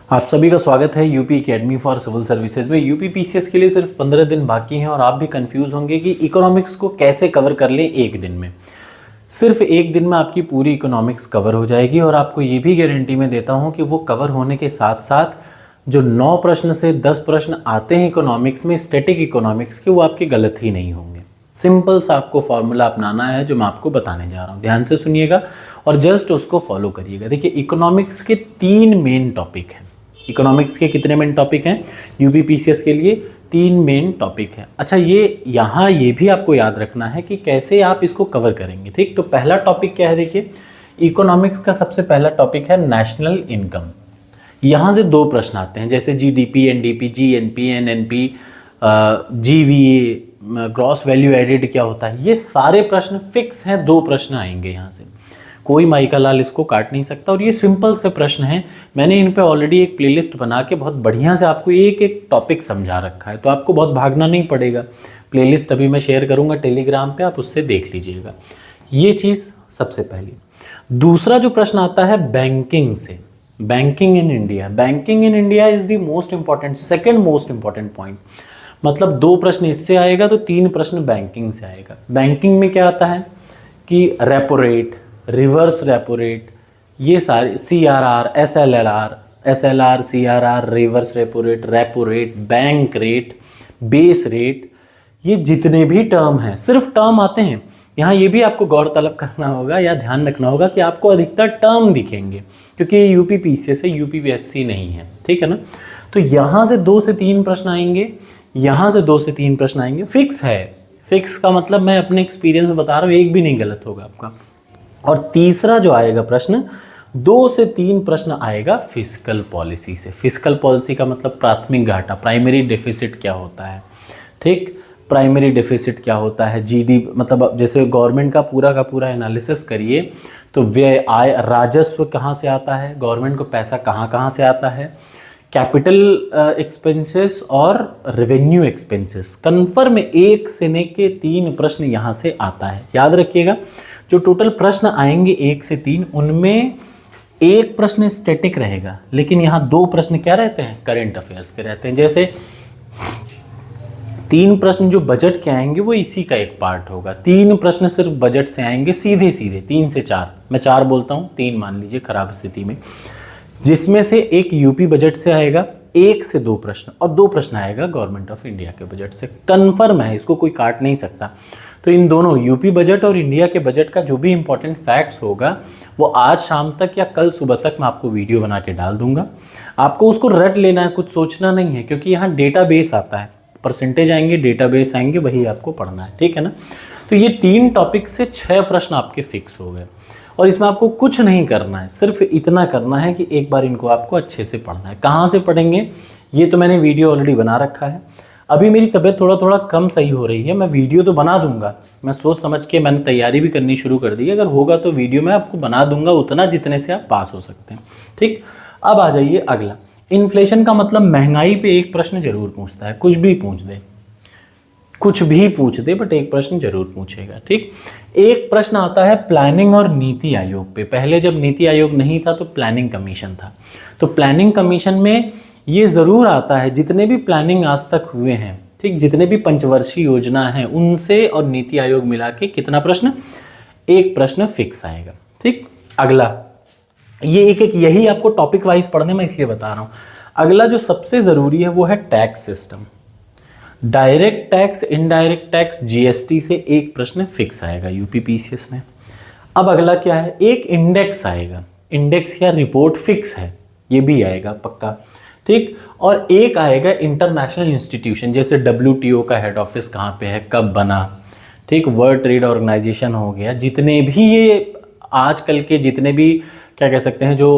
आप सभी का स्वागत है UP academy for civil services में। यूपी पीसीएस के लिए सिर्फ 15 दिन बाकी हैं और आप भी कंफ्यूज होंगे कि इकोनॉमिक्स को कैसे कवर कर लें एक दिन में। सिर्फ एक दिन में आपकी पूरी इकोनॉमिक्स कवर हो जाएगी और आपको ये भी गारंटी मैं देता हूँ कि वो कवर होने के साथ साथ जो 9 प्रश्न से 10 प्रश्न आते हैं इकोनॉमिक्स में, स्टैटिक इकोनॉमिक्स के, वो आपके गलत ही नहीं होंगे। सिंपल सा आपको फॉर्मूला अपनाना है जो मैं आपको बताने जा रहा हूँ। ध्यान से सुनिएगा और जस्ट उसको फॉलो करिएगा। देखिए, इकोनॉमिक्स के 3 मेन टॉपिक हैं। इकोनॉमिक्स के कितने मेन टॉपिक हैं? यूपी पीसीएस के लिए 3 मेन टॉपिक हैं। अच्छा, ये भी आपको याद रखना है कि कैसे आप इसको कवर करेंगे। ठीक, तो पहला टॉपिक क्या है? देखिए, इकोनॉमिक्स का सबसे पहला टॉपिक है नेशनल इनकम। यहाँ से 2 प्रश्न आते हैं, जैसे GDP, NDP, GNP, NNP, GVA, gross value added क्या होता है, ये सारे प्रश्न फिक्स हैं। 2 प्रश्न आएंगे यहाँ से, कोई माइका लाल इसको काट नहीं सकता। और ये सिंपल से प्रश्न हैं। मैंने इन पे ऑलरेडी एक प्लेलिस्ट बना के बहुत बढ़िया से आपको एक एक टॉपिक समझा रखा है, तो आपको बहुत भागना नहीं पड़ेगा। प्लेलिस्ट अभी मैं शेयर करूँगा टेलीग्राम पे, आप उससे देख लीजिएगा। ये चीज़ सबसे पहली। दूसरा जो प्रश्न आता है बैंकिंग से, banking in India. Banking in India is the most important, second most important point. मतलब 2 प्रश्न इससे आएगा तो 3 प्रश्न बैंकिंग से आएगा। बैंकिंग में क्या आता है कि repo rate, reverse repo rate, ये सारे CRR, SLR, CRR, reverse repo rate, bank rate, base rate, ये जितने भी टर्म हैं, सिर्फ टर्म आते हैं। यहाँ ये भी आपको गौरतलब करना होगा या ध्यान रखना होगा कि आपको अधिकतर टर्म दिखेंगे, क्योंकि ये यूपी पीसीएस है, यूपीपीएससी नहीं है। ठीक है ना? तो यहाँ से 2 से 3 प्रश्न आएंगे, यहाँ से 2 से 3 प्रश्न आएंगे। फिक्स है। फिक्स का मतलब मैं अपने एक्सपीरियंस में बता रहा हूँ, एक भी नहीं गलत होगा आपका। और तीसरा जो आएगा प्रश्न, 2 से 3 प्रश्न आएगा फिस्कल पॉलिसी से। फिस्कल पॉलिसी का मतलब प्राथमिक घाटा, प्राइमरी डेफिसिट क्या होता है। ठीक, प्राइमरी डेफिसिट क्या होता है, जीडी, मतलब जैसे गवर्नमेंट का पूरा एनालिसिस करिए तो व्यय, आय, राजस्व कहाँ से आता है, गवर्नमेंट को पैसा कहाँ से आता है, कैपिटल एक्सपेंसेस और रेवेन्यू एक्सपेंसेस। कन्फर्म 1 से लेके 3 प्रश्न यहाँ से आता है। याद रखिएगा, जो टोटल प्रश्न आएंगे 1 से 3, उनमें 1 प्रश्न स्टैटिक रहेगा, लेकिन यहाँ 2 प्रश्न क्या रहते हैं? करंट अफेयर्स के रहते हैं। जैसे 3 प्रश्न जो बजट के आएंगे वो इसी का एक पार्ट होगा। 3 प्रश्न सिर्फ बजट से आएंगे, सीधे 3 से 4, मैं 4 बोलता हूँ, 3 मान लीजिए खराब स्थिति में, जिसमें से एक यूपी बजट से आएगा, 1 से 2 प्रश्न, और 2 प्रश्न आएगा गवर्नमेंट ऑफ इंडिया के बजट से। कन्फर्म है, इसको कोई काट नहीं सकता। तो इन दोनों, यूपी बजट और इंडिया के बजट का जो भी इंपॉर्टेंट फैक्ट्स होगा वो आज शाम तक या कल सुबह तक मैं आपको वीडियो बना के डाल दूंगा। आपको उसको रट लेना है, कुछ सोचना नहीं है, क्योंकि यहाँ डेटाबेस आता है, परसेंटेज आएंगे, डेटाबेस आएंगे, वही आपको पढ़ना है। ठीक है ना? तो ये 3 टॉपिक से 6 प्रश्न आपके फिक्स हो गए और इसमें आपको कुछ नहीं करना है, सिर्फ इतना करना है कि एक बार इनको आपको अच्छे से पढ़ना है। कहाँ से पढ़ेंगे ये तो मैंने वीडियो ऑलरेडी बना रखा है। अभी मेरी तबीयत थोड़ा कम सही हो रही है, मैं वीडियो तो बना दूंगा, मैं सोच समझ के मैंने तैयारी भी करनी शुरू कर दी है। अगर होगा तो वीडियो मैं आपको बना दूंगा उतना जितने से आप पास हो सकते हैं। ठीक, अब आ जाइए अगला। इन्फ्लेशन का मतलब महंगाई पे एक प्रश्न जरूर पूछता है, कुछ भी पूछ दे, बट एक प्रश्न जरूर पूछेगा। ठीक, एक प्रश्न आता है प्लानिंग और नीति आयोग पे। पहले जब नीति आयोग नहीं था तो प्लानिंग कमीशन था, तो प्लानिंग कमीशन में ये ज़रूर आता है, जितने भी प्लानिंग आज तक हुए हैं, ठीक, जितने भी पंचवर्षीय योजना हैं उनसे और नीति आयोग मिला के कितना प्रश्न? एक प्रश्न फिक्स आएगा। ठीक, अगला, ये एक यही आपको टॉपिक वाइज पढ़ने में इसलिए बता रहा हूँ। अगला जो सबसे ज़रूरी है वो है tax system. Direct tax, indirect tax, GST से एक प्रश्न फिक्स आएगा यूपी पीसीएस में। अब अगला क्या है? एक इंडेक्स आएगा, इंडेक्स या रिपोर्ट फिक्स है, ये भी आएगा पक्का। ठीक, और एक आएगा इंटरनेशनल इंस्टीट्यूशन, जैसे WTO का हेड ऑफिस कहाँ पे है, कब बना। ठीक, वर्ल्ड ट्रेड ऑर्गेनाइजेशन हो गया, जितने भी ये आजकल के जितने भी क्या कह सकते हैं जो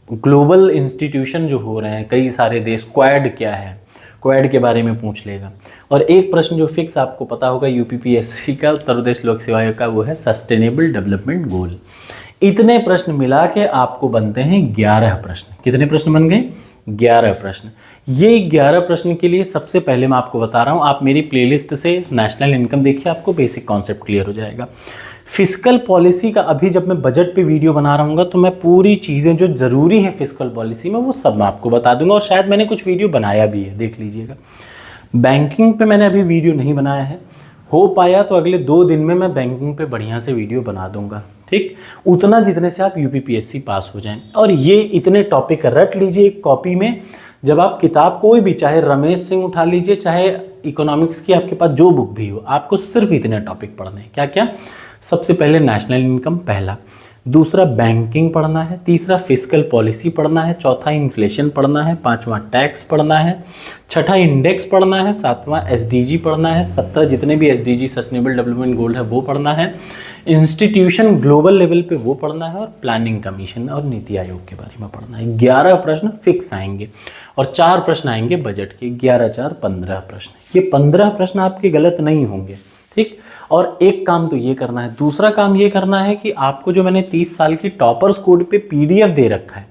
ग्लोबल इंस्टीट्यूशन जो हो रहे हैं, कई सारे देश, क्वाड क्या है, क्वाड के बारे में पूछ लेगा। और एक प्रश्न जो फिक्स आपको पता होगा यूपीपीएससी का, उत्तर प्रदेश लोक सेवा आयोग का, वो है सस्टेनेबल डेवलपमेंट गोल। इतने प्रश्न मिला के आपको बनते हैं 11 प्रश्न। कितने प्रश्न बन गए? 11 प्रश्न। ये 11 प्रश्न के लिए सबसे पहले मैं आपको बता रहा हूँ, आप मेरी प्लेलिस्ट से नेशनल इनकम देखिए, आपको बेसिक कॉन्सेप्ट क्लियर हो जाएगा। फिस्कल पॉलिसी का अभी जब मैं बजट पे वीडियो बना रहा हूँ तो मैं पूरी चीज़ें जो ज़रूरी है फिस्कल पॉलिसी में वो सब मैं आपको बता दूंगा, और शायद मैंने कुछ वीडियो बनाया भी है, देख लीजिएगा। बैंकिंग पे मैंने अभी वीडियो नहीं बनाया है, हो पाया तो अगले 2 दिन में मैं बैंकिंग पे बढ़िया से वीडियो बना दूंगा, ठीक। उतना जितने से आप यूपीपीएससी पास हो जाएं। और ये इतने टॉपिक रट लीजिए एक कॉपी में, जब आप किताब कोई भी, चाहे रमेश सिंह उठा लीजिए, चाहे इकोनॉमिक्स की आपके पास जो बुक भी हो, आपको सिर्फ इतने टॉपिक पढ़ने हैं। क्या क्या? सबसे पहले नेशनल इनकम पहला, दूसरा बैंकिंग पढ़ना है, तीसरा फिस्कल पॉलिसी पढ़ना है, चौथा इन्फ्लेशन पढ़ना है, पांचवा टैक्स पढ़ना है, छठा इंडेक्स पढ़ना है, सातवां एसडीजी पढ़ना है, 17 जितने भी एसडीजी सस्टेनेबल डेवलपमेंट गोल है वो पढ़ना है, इंस्टीट्यूशन ग्लोबल लेवल पे वो पढ़ना है, और प्लानिंग कमीशन और नीति आयोग के बारे में पढ़ना है। 11 प्रश्न फिक्स आएंगे और 4 प्रश्न आएंगे बजट के। 11 4 15 प्रश्न। ये 15 प्रश्न आपके गलत नहीं होंगे, ठीक। और एक काम तो ये करना है, दूसरा काम ये करना है कि आपको जो मैंने 30 साल की टॉपर्स कोड पे पीडीएफ दे रखा है,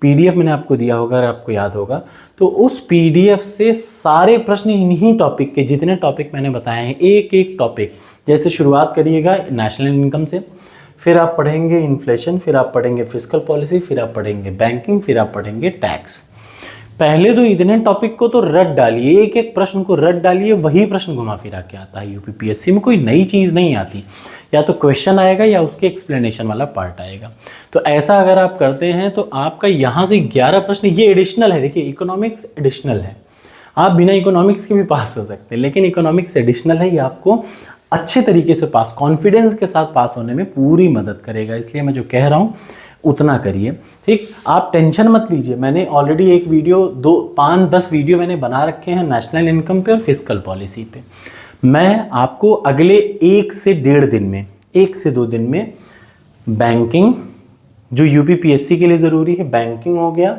पीडीएफ मैंने आपको दिया होगा, अगर आपको याद होगा तो उस पीडीएफ से सारे प्रश्न इन्हीं टॉपिक के, जितने टॉपिक मैंने बताए हैं, एक एक टॉपिक, जैसे शुरुआत करिएगा नेशनल इनकम से, फिर आप पढ़ेंगे इन्फ्लेशन, फिर आप पढ़ेंगे फिस्कल पॉलिसी, फिर आप पढ़ेंगे बैंकिंग, फिर आप पढ़ेंगे टैक्स। पहले तो इतने टॉपिक को तो रट डालिए, एक एक प्रश्न को रट डालिए, वही प्रश्न घुमा फिरा के आता है यूपीपीएससी में, कोई नई चीज़ नहीं आती, या तो क्वेश्चन आएगा या उसके एक्सप्लेनेशन वाला पार्ट आएगा। तो ऐसा अगर आप करते हैं तो आपका यहाँ से 11 प्रश्न, ये एडिशनल है, देखिए इकोनॉमिक्स एडिशनल है, आप बिना इकोनॉमिक्स के भी पास हो सकते हैं, लेकिन इकोनॉमिक्स एडिशनल है, ये आपको अच्छे तरीके से पास, कॉन्फिडेंस के साथ पास होने में पूरी मदद करेगा। इसलिए मैं जो कह रहा हूँ उतना करिए, ठीक। आप टेंशन मत लीजिए, मैंने ऑलरेडी एक वीडियो 5-10 वीडियो मैंने बना रखे हैं नेशनल इनकम पे और फिस्कल पॉलिसी पे। मैं आपको अगले 1 से 1.5 दिन में, 1 से 2 दिन में बैंकिंग, जो यूपीपीएससी के लिए ज़रूरी है, बैंकिंग हो गया,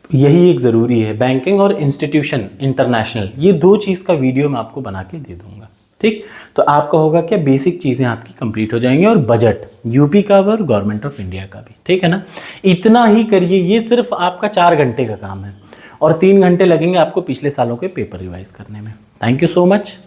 यही एक ज़रूरी है, बैंकिंग और इंस्टीट्यूशन इंटरनेशनल, ये 2 चीज़ का वीडियो मैं आपको बना के दे दूंगा, ठीक। तो आपका होगा क्या, बेसिक चीज़ें आपकी कंप्लीट हो जाएंगी, और बजट यूपी का और गवर्नमेंट ऑफ इंडिया का भी, ठीक है ना। इतना ही करिए, ये सिर्फ आपका 4 घंटे का काम है, और 3 घंटे लगेंगे आपको पिछले सालों के पेपर रिवाइज करने में। Thank you so much.